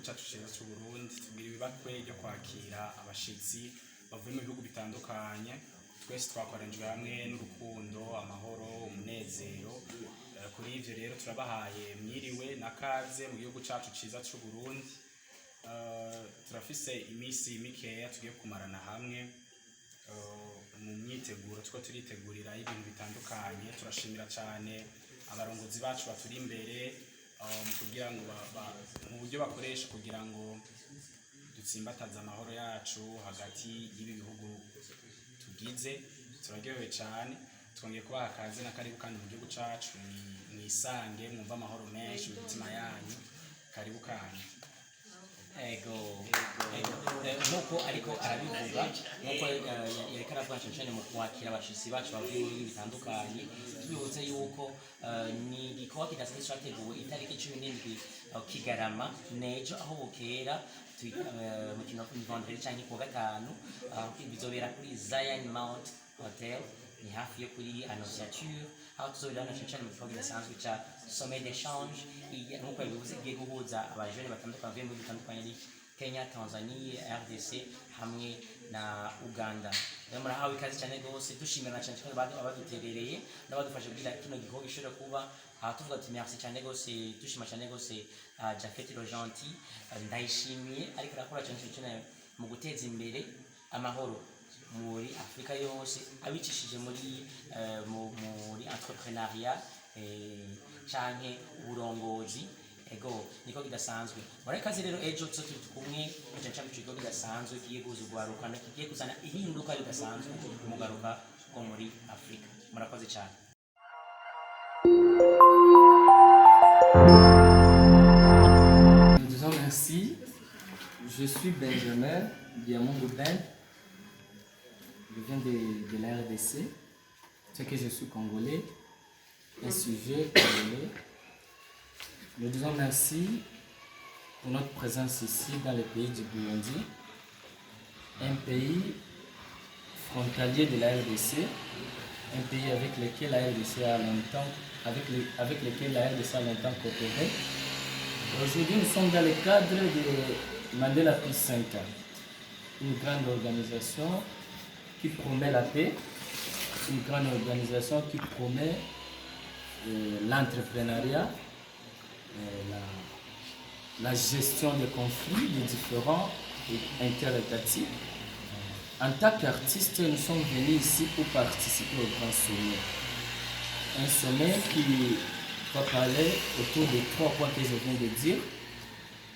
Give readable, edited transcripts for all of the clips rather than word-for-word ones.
cyacu cyiza cy'u Burundi tugira ibibakwe ryo kwakira abashitsi bavuye mu bihugu bitandukanye twese twakoranijwe hamwe n'urukundo amahoro umunezero kuri ivyo rero turabahaye mwiriwe nakaze mu gihugu cyacu cyiza cy'u Burundi turafise imisi mikeya tugiye kumarana hamwe mu myiteguro two turitegurira ibintu bitandukanye turashimira cyane abarongozi bacu baturi imbere kugira ngo mu buryo bakoresha kugira ngo dutsimbataze amahoro yacu hagati y'ibi bihugu tugize turaryohewe cyane twongeye kubaha akazi n'akaribu kandi mu gihugu cyacu mwisange mwumva amahoro menshi mu mitima yanyu karibu kandi ego nkuko ariko arabivuga nkuko yareka aravuga cyane mu kwakira abashitsi bacu bavuye mu bihugu bitandukanye twibutse yuko ni igikorwa kidasanzwe cyateguwe itariki 17 Kigarama nejo aho bukera mu kino vendredi cyangwa ku gatanu bizobera kuri Zion Mount Hotel ni hafi yo kuri Annonciature aho tuzobera cyane mu gikorwa gisanzwe cya sommet d'échange nkuko bivuze igiye guhuza abajene batandukanye bavuye mu bihugu bitandukanye Kenya, Tanzania, RDC hamwe na Uganda. Muri hawe ikaze cyane gose dushimira cyane abaduterereye n'abadufashe kugira kino gikorwa gishobora kuba tuvuga ati merci cyane gose dushima cyane gose Jafet Rojanti ndayishimiye ariko arakora cyane mu guteza imbere amahoro muri Afrika yose abicishije muri entrepreneuriat canke uburongozi ego niko kidasanzwe muri kazi rero ejo tso kumwe cyane mu kigo kidasanzwe kigiye kuzugwaruka no kigiye kuzana ihinduka ridasanzwe mu garuka ko muri Afrika murakoze cyane. Nous disons merci. Je suis Benjamin Diamond Goubin. Je viens de la RDC. C'est que je suis congolais. Un sujet congolais. Nous disons merci pour notre présence ici dans le pays du Burundi, un pays frontalier de la RDC, un pays avec lequel la RDC a longtemps, coopéré. Aujourd'hui, nous sommes dans le cadre de Mandela Peace Center, une grande organisation qui promet la paix, une grande organisation qui promet l'entrepreneuriat, la gestion des conflits, des différents interétatiques. En tant qu'artistes, nous sommes venus ici pour participer au grand sommet. Un sommet qui va parler autour des 3 points que je viens de dire.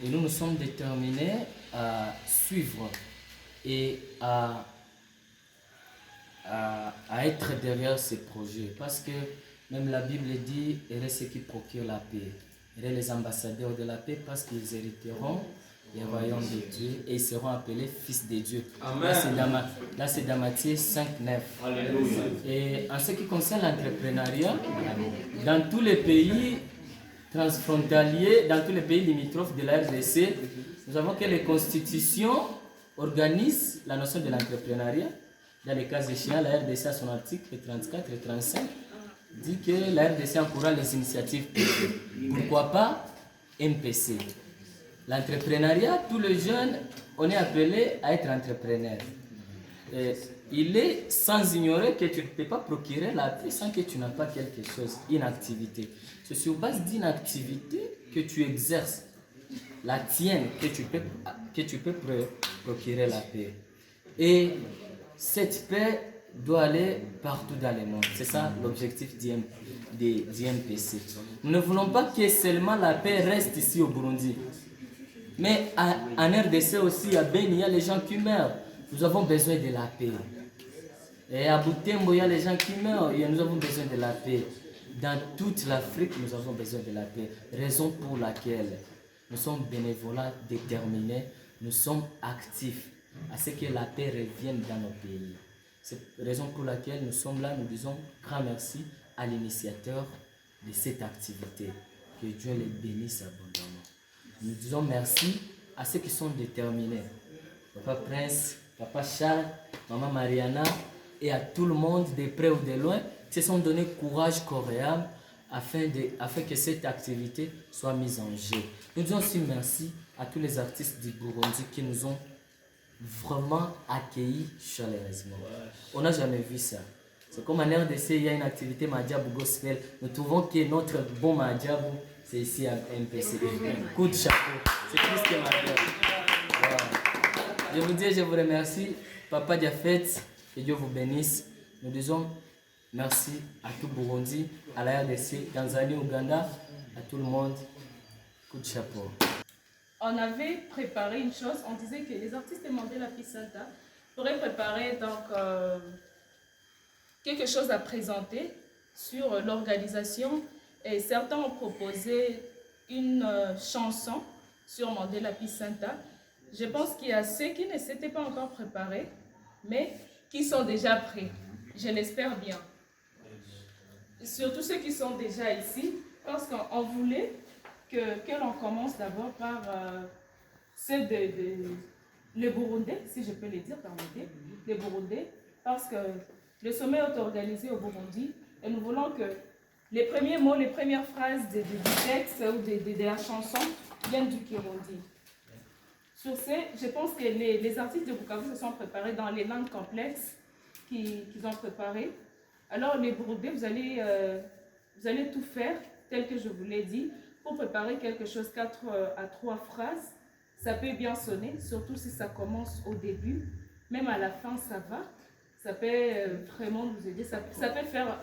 Et nous sommes déterminés à suivre et à être derrière ces projets. Parce que même la Bible dit, « Heureux ceux qui procurent la paix ». Les ambassadeurs de la paix parce qu'ils hériteront les royaumes de Dieu et ils seront appelés fils de Dieu. Amen. Là c'est dans Matthieu 5:9. Et en ce qui concerne l'entrepreneuriat, dans tous les pays transfrontaliers, dans tous les pays limitrophes de la RDC, nous avons que les constitutions organisent la notion de l'entrepreneuriat. Dans les cas échéants, la RDC à son article 34 et 35 dit que la RDC encourage les initiatives privées. Pourquoi pas MPC? L'entrepreneuriat, tous les jeunes, on est appelés à être entrepreneurs. Il est sans ignorer que tu ne peux pas procurer la paix sans que tu n'as pas quelque chose, une activité. C'est sur base d'une activité que tu exerces, la tienne, que tu peux procurer la paix. Et cette paix doit aller partout dans le monde. C'est ça l'objectif d'IMPC. Nous ne voulons pas que seulement la paix reste ici au Burundi. Mais en RDC aussi, à Beni, il y a les gens qui meurent. Nous avons besoin de la paix. Et à Butembo, il y a les gens qui meurent. Et nous avons besoin de la paix. Dans toute l'Afrique, nous avons besoin de la paix. Raison pour laquelle nous sommes bénévolats, déterminés, nous sommes actifs à ce que la paix revienne dans nos pays. C'est la raison pour laquelle nous sommes là, nous disons grand merci à l'initiateur de cette activité. Que Dieu les bénisse abondamment. Nous disons merci à ceux qui sont déterminés. Papa Prince, Papa Charles, Maman Mariana et à tout le monde, de près ou de loin, qui se sont donné courage, corps et âme afin que cette activité soit mise en jeu. Nous disons aussi merci à tous les artistes du Burundi qui nous ont vraiment accueillis chaleureusement. On n'a jamais vu ça. C'est comme en RDC, il y a une activité Madiabou Gospel. Nous trouvons que notre bon Madiabou, c'est ici à MPC. Coup de chapeau. C'est plus que Madiabou. Wow. Je vous dis, je vous remercie. Papa Diafet, que Dieu vous bénisse. Nous disons merci à tout Burundi, à la RDC, Tanzanie, Ouganda, à tout le monde. Coup de chapeau. On avait préparé une chose, on disait que les artistes de Mandela Peace Center pourraient préparer donc quelque chose à présenter sur l'organisation et certains ont proposé une chanson sur Mandela Peace Center. Je pense qu'il y a ceux qui ne s'étaient pas encore préparés, mais qui sont déjà prêts. Je l'espère bien. Surtout ceux qui sont déjà ici, parce qu'on voulait que l'on commence d'abord par ceux les Burundais, si je peux les dire, permettez, les Burundais, parce que le sommet est organisé au Burundi et nous voulons que les premiers mots, les premières phrases du texte ou de la chanson viennent du Kirundi. Sur ce, je pense que les artistes de Bukavu se sont préparés dans les langues complexes qu'ils ont préparées. Alors les Burundais, vous allez tout faire tel que je vous l'ai dit, pour préparer quelque chose 4 à 3 phrases. Ça peut bien sonner, surtout si ça commence au début. Même à la fin, ça va. Ça peut vraiment nous aider. Ça peut faire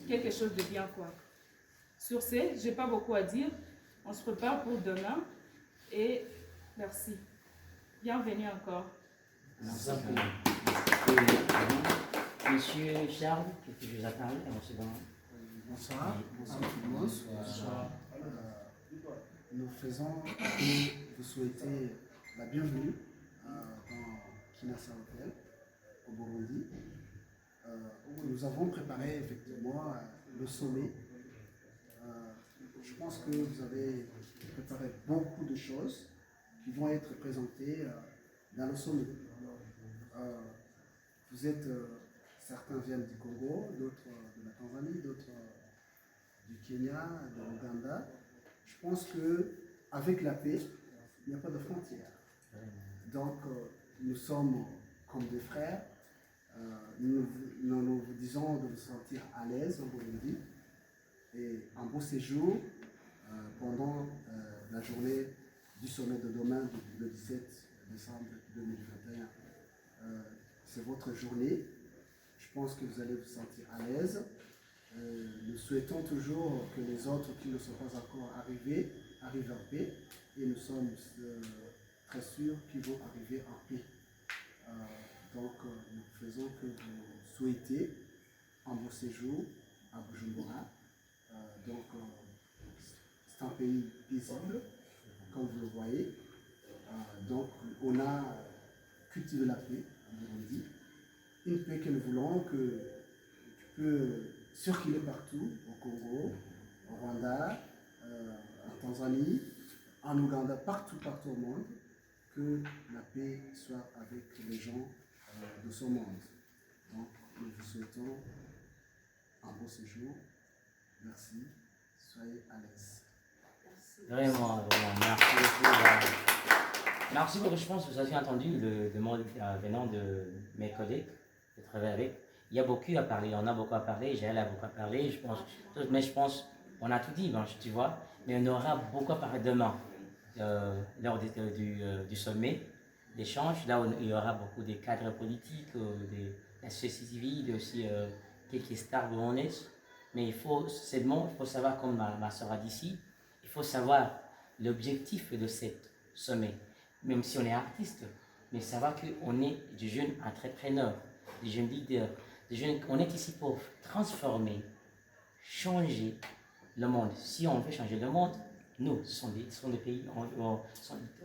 quelque chose de bien, quoi. Sur ce, je n'ai pas beaucoup à dire. On se prépare pour demain. Et merci. Bienvenue encore. Merci. Monsieur Charles, qu'est-ce que je vous attends? Bonsoir. Bonsoir tout le monde. Bonsoir. Nous faisons que vous souhaitez la bienvenue dans Kinasa Hotel au Burundi. Où nous avons préparé effectivement le sommet. Je pense que vous avez préparé beaucoup de choses qui vont être présentées dans le sommet. Vous êtes, certains viennent du Congo, d'autres de la Tanzanie, d'autres du Kenya, de l'Ouganda. Je pense qu'avec la paix, il n'y a pas de frontières. Donc, nous sommes comme des frères. Nous vous disons de vous sentir à l'aise au Burundi. Et un beau séjour pendant la journée du sommet de demain, le 17 décembre 2021. C'est votre journée. Je pense que vous allez vous sentir à l'aise. Nous souhaitons toujours que les autres qui ne sont pas encore arrivés arrivent en paix et nous sommes très sûrs qu'ils vont arriver en paix. Donc nous faisons que vous souhaitez un beau séjour à Bujumbura. Donc c'est un pays paisible, comme vous le voyez. Donc on a cultivé la paix en Burundi, une paix que nous voulons que tu peux circuler partout, au Congo, au Rwanda, en Tanzanie, en Ouganda, partout au monde, que la paix soit avec les gens de ce monde. Donc, nous vous souhaitons un beau séjour. Merci. Soyez à l'aise. Vraiment, merci beaucoup. Merci beaucoup. Je pense que vous avez entendu le demande venant de mes collègues de travailler avec. Il y a beaucoup à parler, on a beaucoup à parler, Jaël a beaucoup à parler, je pense, mais je pense on a tout dit, tu vois, mais on aura beaucoup à parler demain, lors du sommet d'échange, là où il y aura beaucoup de cadres politiques, de la société civile, aussi quelques stars de l'ONS, mais il faut savoir, comme ma soeur a dit ici, il faut savoir l'objectif de ce sommet, même si on est artiste, mais savoir qu'on est des jeunes entrepreneurs, des jeunes leaders, on est ici pour transformer, changer le monde. Si on veut changer le monde, nous, ce sont des pays,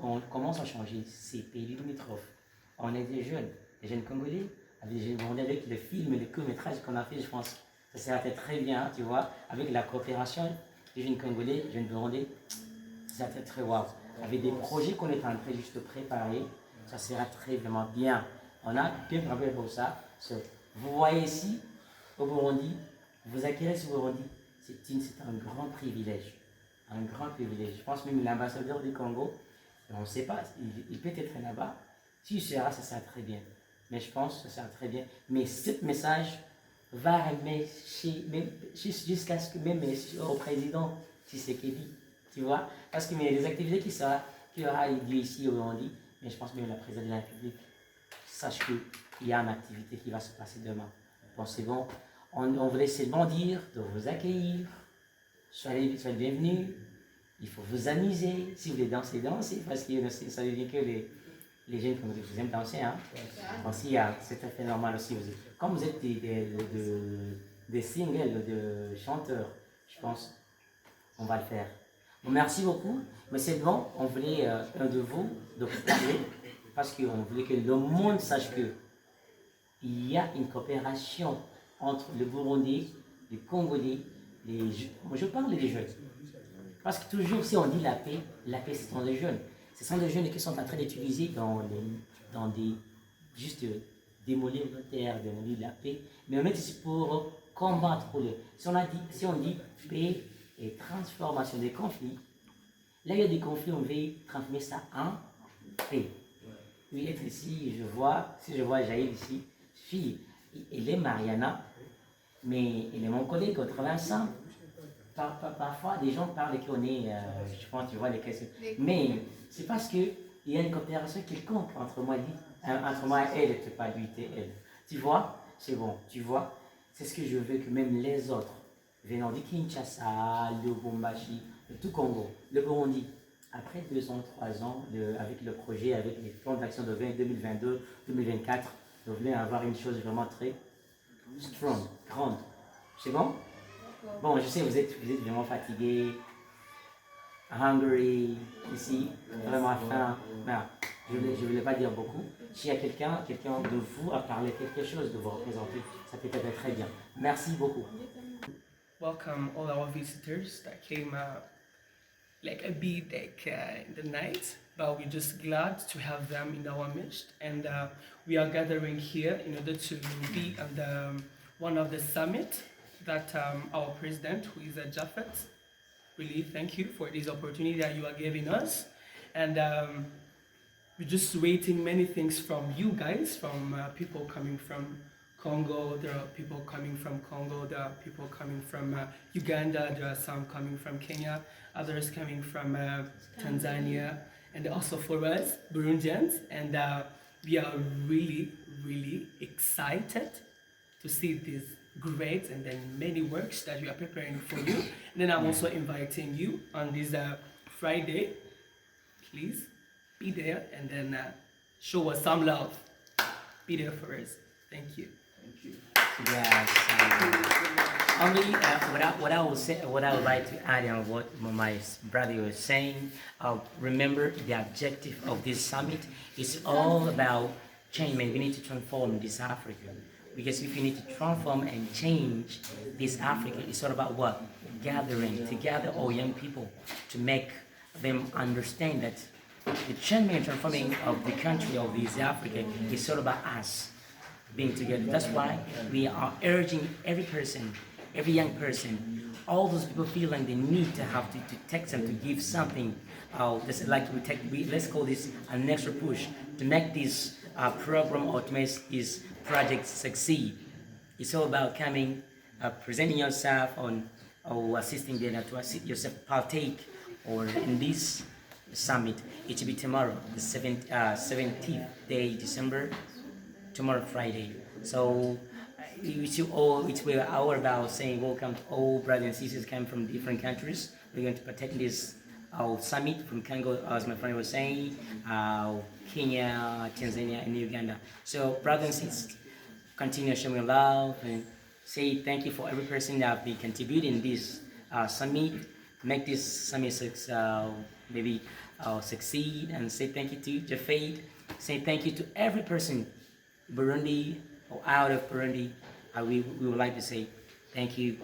on commence à changer ces pays limitrophes. On est des jeunes Congolais, des jeunes Burundais avec le film et le court-métrage qu'on a fait, je pense que ça sera très bien, tu vois, avec la coopération des jeunes Congolais, des jeunes Burundais, ça va être très wow. Avec des projets qu'on est en train de juste préparer, ça sera très vraiment bien. On a bien préparé pour ça. Vous voyez ici, au Burundi, vous acquérez ce Burundi, c'est un grand privilège. Un grand privilège. Je pense même l'ambassadeur du Congo, On ne sait pas, il peut être là-bas. S'il sera, ça sera très bien. Mais je pense que ça sera très bien. Mais ce message va arriver jusqu'à ce que même au président Tshisekedi, tu vois. Parce que les activités qu'il aura lieu ici au Burundi, mais je pense même la présidente de la République sache qu'il y a une activité qui va se passer demain. Bon, c'est bon. On voulait seulement dire de vous accueillir. Soyez bienvenus. Il faut vous amuser. Si vous voulez danser, dansez. Parce que ça veut dire que les jeunes, comme vous aimez danser, hein. Aussi, c'est tout à fait normal aussi. Comme vous êtes des singles, de chanteurs, je pense, on va le faire. Bon, merci beaucoup. Mais c'est bon, on voulait un de vous de vous parler parce qu'on voulait que le monde sache que il y a une coopération entre le Burundi, le Congolais, je parle des jeunes. Parce que toujours, si on dit la paix ce sont des jeunes. Ce sont des jeunes qui sont en train d'utiliser juste démolir la terre, démolir la paix. Mais on met ici pour combattre. Si on dit paix et transformation des conflits, là il y a des conflits, on veut transformer ça en paix. Oui, être ici, si je vois Jaïd ici, fille, elle est Mariana, mais elle est mon collègue, on travaille ensemble. Parfois, des gens parlent qu'on est, je pense, tu vois les questions. Mais c'est parce qu'il y a une coopération quelconque entre moi et elle, et pas lui et elle. Tu vois, c'est bon, tu vois. C'est ce que je veux que même les autres, venant du Kinshasa, le Lubumbashi, le tout Congo, le Burundi, après 2 ans, 3 ans, avec le projet, avec les plans d'action de 2022, 2024, nous voulons avoir une chose vraiment très strong, grande. C'est bon? Bon, je sais, vous êtes vraiment fatigué, hungry, ici, vraiment faim. Je ne voulais pas dire beaucoup. S'il y a quelqu'un de vous à parler quelque chose, de vous représenter, ça peut être très bien. Merci beaucoup. Welcome all our visitors that came like a bit in the night, but we're just glad to have them in our midst. And we are gathering here in order to be on one of the summit that our president, who is Japheth, really thank you for this opportunity that you are giving us. And we're just waiting many things from you guys, from people coming from Congo, there are people coming from Congo, there are people coming from Uganda, there are some coming from Kenya, others coming from Tanzania, and also for us, Burundians. And we are really, really excited to see these great and then many works that we are preparing for you. And then I'm also inviting you on this Friday. Please be there and then show us some love. Be there for us. Thank you. Thank you. Yes. Only what I would like to add on what my brother was saying. Remember, the objective of this summit is all about change. We need to transform this Africa. Because if you need to transform and change this Africa, it's all about what? Gathering together all young people to make them understand that the change and transforming of the country of this Africa is all about us being together. That's why we are urging every person, every young person, all those people feel like they need to have to text them to give something. Let's call this an extra push to make this program or to make this project succeed. It's all about coming, presenting yourself or assisting them to assist yourself partake or in this summit. It will be tomorrow, the 17th day December, tomorrow Friday. So it will all about saying welcome to all brothers and sisters coming from different countries. We're going to protect this summit from Congo, as my friend was saying, Kenya, Tanzania, and Uganda. So brothers and sisters, continue showing love and say thank you for every person that have been contributing this summit, make this summit succeed, and say thank you to Japheth, say thank you to every person, Burundi or out of Burundi. We would like to say thank you